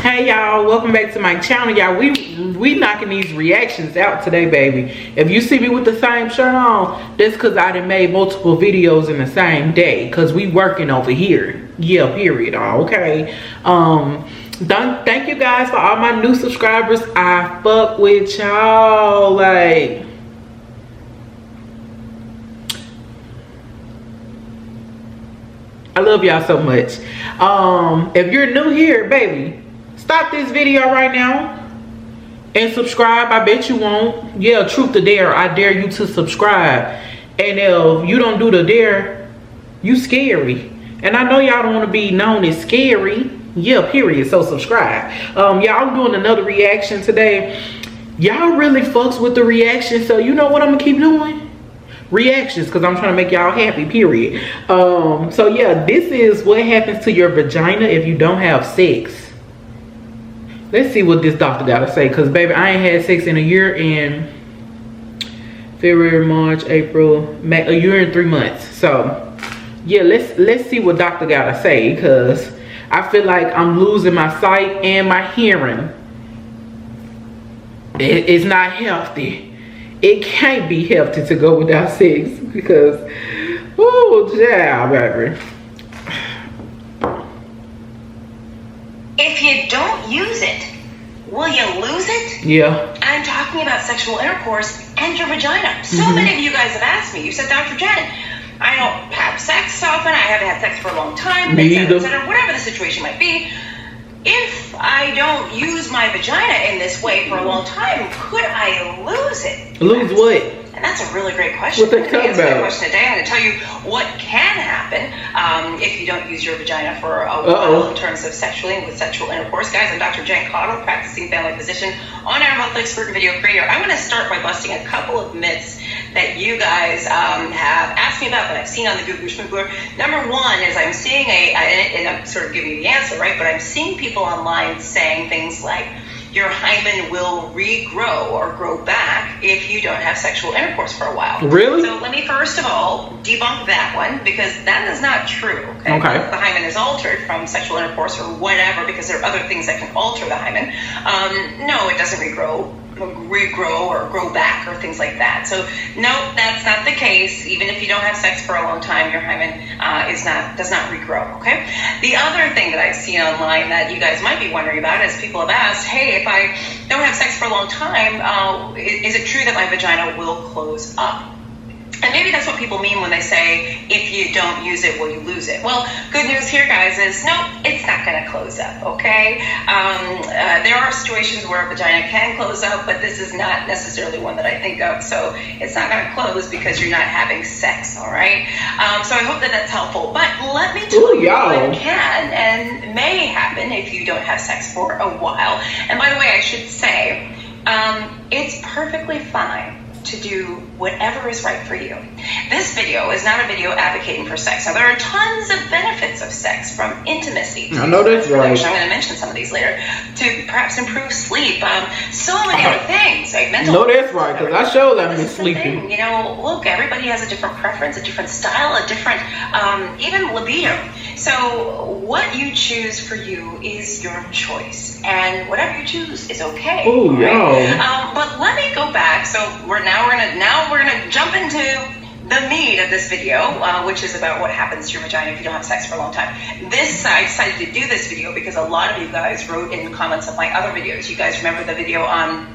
Hey y'all, welcome back to my channel. Y'all, we knocking these reactions out today, baby. If you see me with the same shirt on, that's because I done made multiple videos in the same day, because we working over here. Yeah, period. Okay. Thank you guys for all my new subscribers. I fuck with y'all. Like, I love y'all so much. If you're new here, baby, stop this video right now and subscribe. I bet you won't. Yeah, truth to dare. I dare you to subscribe. And if you don't do the dare, you scary. And I know y'all don't want to be known as scary. Yeah, period. So subscribe. Y'all, I'm doing another reaction today. Y'all really fucks with the reaction. So you know what I'm gonna keep doing? Reactions, because I'm trying to make y'all happy, period. So yeah, this is what happens to your vagina if you don't have sex. Let's see what this doctor gotta say, because baby, I ain't had sex in a year and February, March, April, May, a year and 3 months. So yeah, let's see what doctor gotta say, because I feel like I'm losing my sight and my hearing. It's not healthy. It can't be healthy to go without sex, because, oh, yeah, baby. If you don't use it, will you lose it? Yeah. I'm talking about sexual intercourse and your vagina. So many of you guys have asked me. You said, Dr. Jen, I don't have sex often. I haven't had sex for a long time. Me either. Whatever the situation might be. If I don't use my vagina in this way for a long time, could I lose it? Lose what? And that's a really great question. What they talking about? That question today. I'm going to tell you what can happen if you don't use your vagina for a while in terms of sexual intercourse. Guys, I'm Dr. Jen Cottle, practicing family physician, on-air health expert, and video creator. I'm going to start by busting a couple of myths that you guys have asked me about, that I've seen on the Google Schmoogler. Number one is I'm seeing and I'm sort of giving you the answer, right? But I'm seeing people online saying things like, your hymen will regrow or grow back if you don't have sexual intercourse for a while. Really? So let me first of all debunk that one, because that is not true. Okay. The hymen is altered from sexual intercourse or whatever, because there are other things that can alter the hymen. No, it doesn't regrow or grow back or things like that. So no, that's not the case. Even if you don't have sex for a long time, your hymen does not regrow. Okay. The other thing that I've seen online that you guys might be wondering about is people have asked, hey, if I don't have sex for a long time, is it true that my vagina will close up? And maybe that's what people mean when they say, if you don't use it, will you lose it? Well, good news here, guys, is no, it's not going to close up, okay? There are situations where a vagina can close up, but this is not necessarily one that I think of. So it's not going to close because you're not having sex, all right? So I hope that that's helpful. But let me tell you what can and may happen if you don't have sex for a while. And by the way, I should say, it's perfectly fine to do whatever is right for you. This video is not a video advocating for sex. Now, there are tons of benefits of sex, from intimacy to, I know that's right. I'm going to mention some of these later, to perhaps improve sleep, so many other things, like mental. No, that's right, because I showed them been sleeping. You know, look, everybody has a different preference, a different style, a different, even libido. So what you choose for you is your choice, and whatever you choose is okay. Oh, right? yeah. But let me go back. So we're gonna jump into the meat of this video, which is about what happens to your vagina if you don't have sex for a long time. I decided to do this video because a lot of you guys wrote in the comments of my other videos. You guys remember the video on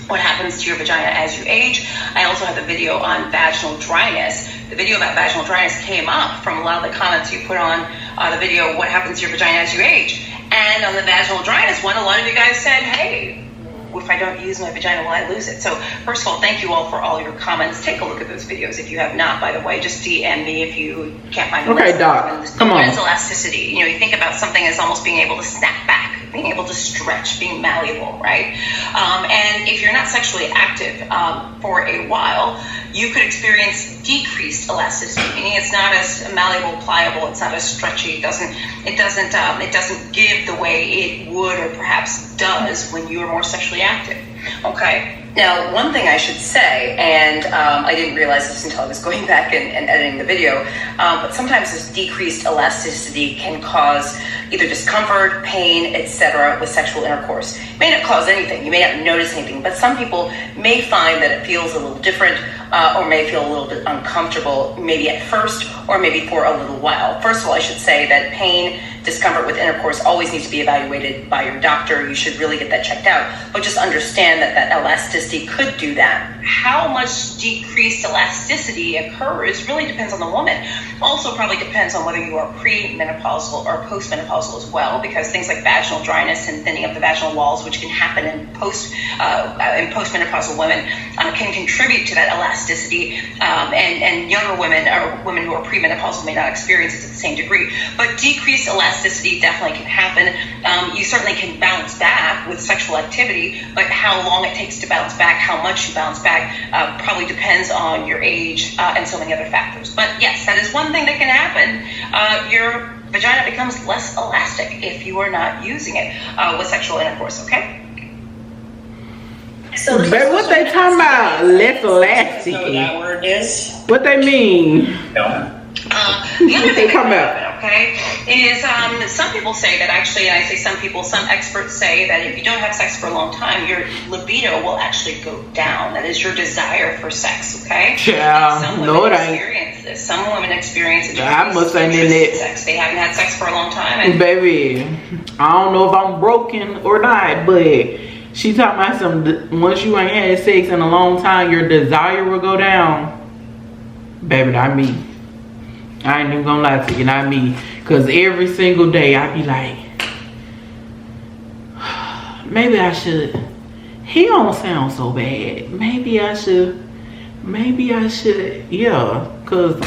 what happens to your vagina as you age. I also have a video on vaginal dryness. The video about vaginal dryness came up from a lot of the comments you put on the video, what happens to your vagina as you age. And on the vaginal dryness one, a lot of you guys said, hey, if I don't use my vagina, will I lose it? So first of all, thank you all for all your comments. Take a look at those videos if you have not, by the way. Just DM me if you can't find them. Okay, Doc, come on. What is elasticity? You know, you think about something as almost being able to snap back, being able to stretch, being malleable, right? And if you're not sexually active for a while, you could experience decreased elasticity, meaning it's not as malleable, pliable, it's not as stretchy, it doesn't give the way it would or perhaps does when you are more sexually active. Okay. Now, one thing I should say, and I didn't realize this until I was going back and editing the video, but sometimes this decreased elasticity can cause either discomfort, pain, etc. with sexual intercourse. It may not cause anything, you may not notice anything, but some people may find that it feels a little different, or may feel a little bit uncomfortable, maybe at first, or maybe for a little while. First of all, I should say that pain, discomfort with intercourse always needs to be evaluated by your doctor. You should really get that checked out. But just understand that that elasticity could do that. How much decreased elasticity occurs really depends on the woman. Also probably depends on whether you are pre-menopausal or post-menopausal as well, because things like vaginal dryness and thinning of the vaginal walls, which can happen in post-menopausal women, can contribute to that elasticity. And younger women or women who are pre-menopausal may not experience it to the same degree. But decreased elasticity definitely can happen. You certainly can bounce back with sexual activity, but how long it takes to bounce back, how much you bounce back, probably depends on your age and so many other factors. But yes, that is one thing that can happen. Your vagina becomes less elastic if you are not using it with sexual intercourse, okay? So what they talking about? Less elastic. So that word is? What they mean? No. The other thing talking about, okay, is some people say that actually, and I say some people, some experts say that if you don't have sex for a long time, your libido will actually go down. That is your desire for sex, okay? Yeah, some no, women it ain't. experience this. Some women experience it. I must say that sex. They haven't had sex for a long time. And baby, I don't know if I'm broken or not, but she talking about some, once you ain't had sex in a long time, your desire will go down. Baby, not me. I ain't even gonna lie to you, not me. Cause every single day I be like, maybe I should, he don't sound so bad. Maybe I should, yeah. Cause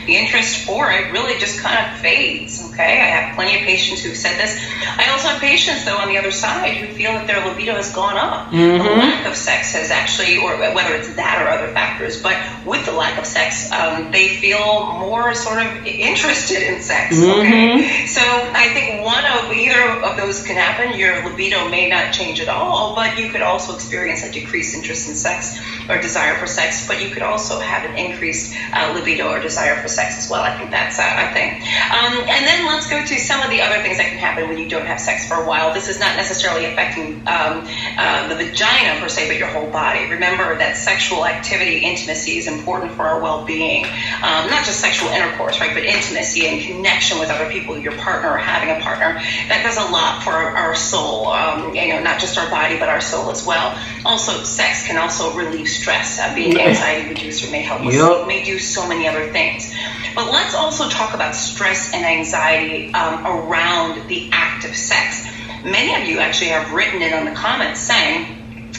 the interest for it really just kind of fades, okay? I have plenty of patients who've said this. I also have patients, though, on the other side who feel that their libido has gone up. The lack of sex has actually, or whether it's that or other factors, but with the lack of sex, they feel more sort of interested in sex, okay? So I think one of either of those can happen. Your libido may not change at all, but you could also experience a decreased interest in sex or desire for sex, but you could also have an increased libido or desire for sex as well. I think that's a thing. And then let's go to some of the other things that can happen when you don't have sex for a while. This is not necessarily affecting the vagina per se, but your whole body. Remember that sexual activity, intimacy is important for our well-being. Not just sexual intercourse, right, but intimacy and connection with other people, your partner or having a partner. That does a lot for our soul, not just our body, but our soul as well. Also, sex can also relieve stress. Being an anxiety reducer may help with sleep, may do so many other things. But let's also talk about stress and anxiety around the act of sex. Many of you actually have written in on the comments saying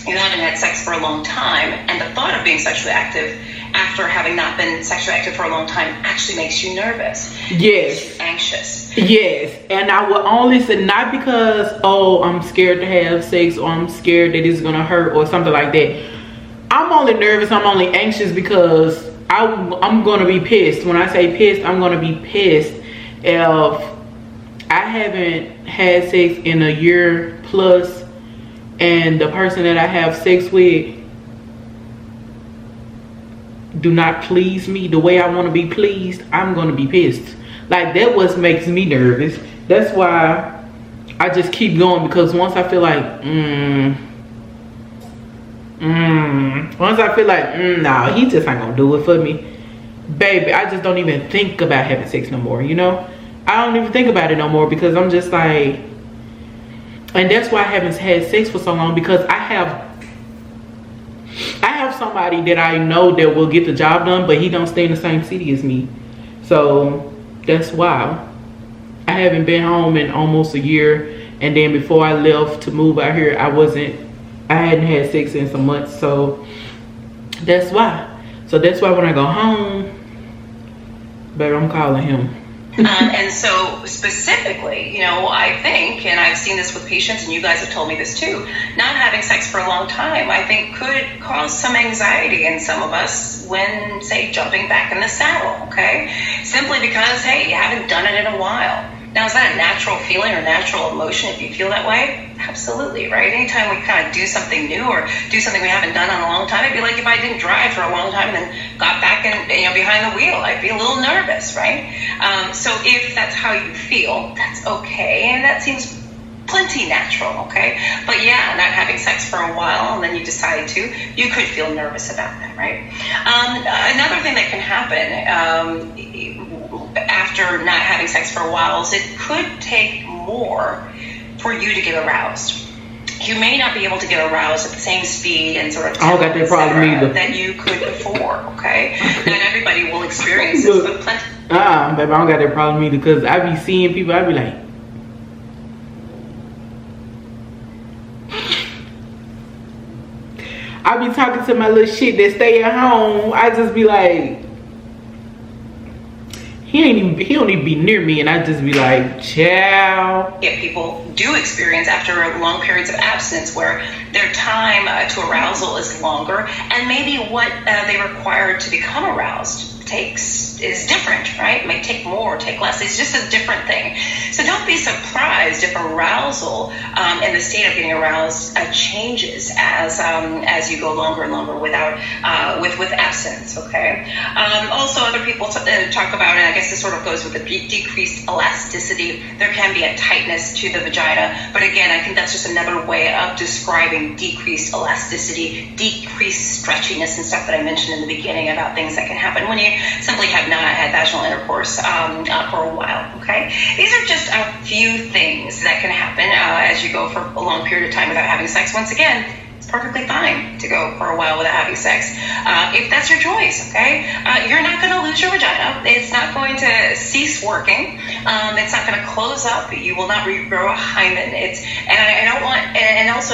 you haven't had sex for a long time, and the thought of being sexually active after having not been sexually active for a long time actually makes you nervous. Yes. Makes you anxious. Yes. And I will only say, not because, oh, I'm scared to have sex, or I'm scared that it's gonna hurt or something like that. I'm only nervous, I'm only anxious because I'm gonna be pissed. When I say pissed, I'm gonna be pissed if I haven't had sex in a year plus and the person that I have sex with do not please me the way I want to be pleased. I'm gonna be pissed. Like, that what makes me nervous. That's why I just keep going, because once I feel like once I feel like nah, he just ain't gonna do it for me, baby, I just don't even think about having sex no more, you know? I don't even think about it no more, because I'm just like, and that's why I haven't had sex for so long, because I have somebody that I know that will get the job done, but he don't stay in the same city as me. So that's why I haven't been home in almost a year, and then before I left to move out here, I hadn't had sex in some months. So that's why. So that's why when I go home, baby, I'm calling him. And so specifically, I think, and I've seen this with patients, and you guys have told me this too, not having sex for a long time, I think could cause some anxiety in some of us when, say, jumping back in the saddle, okay? Simply because, hey, you haven't done it in a while. Now, is that a natural feeling or natural emotion if you feel that way? Absolutely, right? Anytime we kind of do something new or do something we haven't done in a long time, it'd be like if I didn't drive for a long time and then got back and behind the wheel, I'd be a little nervous, right? So if that's how you feel, that's okay, and that seems plenty natural, okay? But yeah, not having sex for a while and then you decide to, you could feel nervous about that, right? Another thing that can happen after not having sex for a while is it could take more for you to get aroused. You may not be able to get aroused at the same speed and sort of I don't got that problem either that you could before, okay? Not everybody will experience this, but plenty. Baby, I don't got that problem either, because I be seeing people, I be like, I be talking to my little shit that stay at home. I just be like, he don't even be near me, and I just be like, ciao. Yeah, people do experience after long periods of abstinence where their time to arousal is longer, and maybe what they require to become aroused is different, right? It may take more, take less. It's just a different thing. So don't be surprised if arousal and the state of getting aroused changes as you go longer and longer with abstinence. Okay. Also, other people talk about, and I guess this sort of goes with the decreased elasticity. There can be a tightness to the vagina, but again, I think that's just another way of describing decreased elasticity, decreased stretchiness, and stuff that I mentioned in the beginning about things that can happen when you simply have not had vaginal intercourse for a while, okay? These are just a few things that can happen as you go for a long period of time without having sex. Once again, it's perfectly fine to go for a while without having sex. If that's your choice, okay? You're not going to lose your vagina. It's not going to cease working. It's not going to close up. You will not regrow a hymen. I don't want, and also,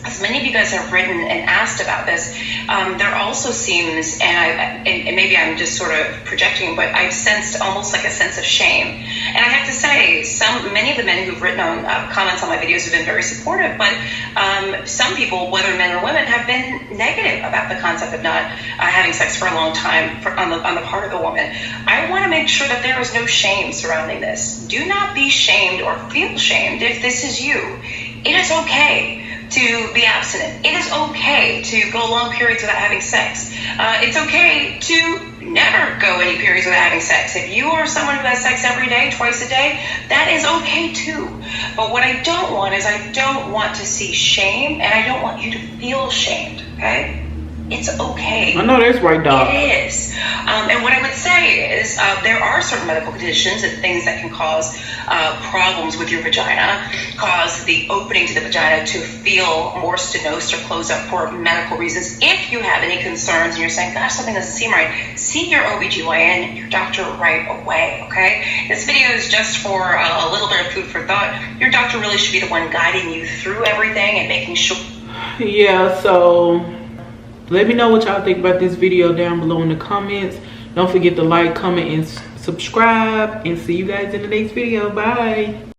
as many of you guys have written and asked about this, there also seems, and maybe I'm just sort of projecting, but I've sensed almost like a sense of shame. And I have to say, many of the men who've written on comments on my videos have been very supportive, but some people, whether men or women, have been negative about the concept of not having sex for a long time on the part of the woman. I want to make sure that there is no shame surrounding this. Do not be shamed or feel shamed if this is you. It is okay to be abstinent. It is okay to go long periods without having sex. It's okay to never go any periods without having sex. If you are someone who has sex every day, twice a day, that is okay too. But what I don't want is I don't want to see shame, and I don't want you to feel shamed, okay? It's okay. I know that's right, dog. It is. And what I would say is there are certain medical conditions and things that can cause problems with your vagina, cause the opening to the vagina to feel more stenosed or closed up for medical reasons. If you have any concerns and you're saying, gosh, something doesn't seem right, see your OBGYN, your doctor right away, okay? This video is just for a little bit of food for thought. Your doctor really should be the one guiding you through everything and making sure. Yeah, so let me know what y'all think about this video down below in the comments. Don't forget to like, comment, and subscribe. And see you guys in the next video. Bye.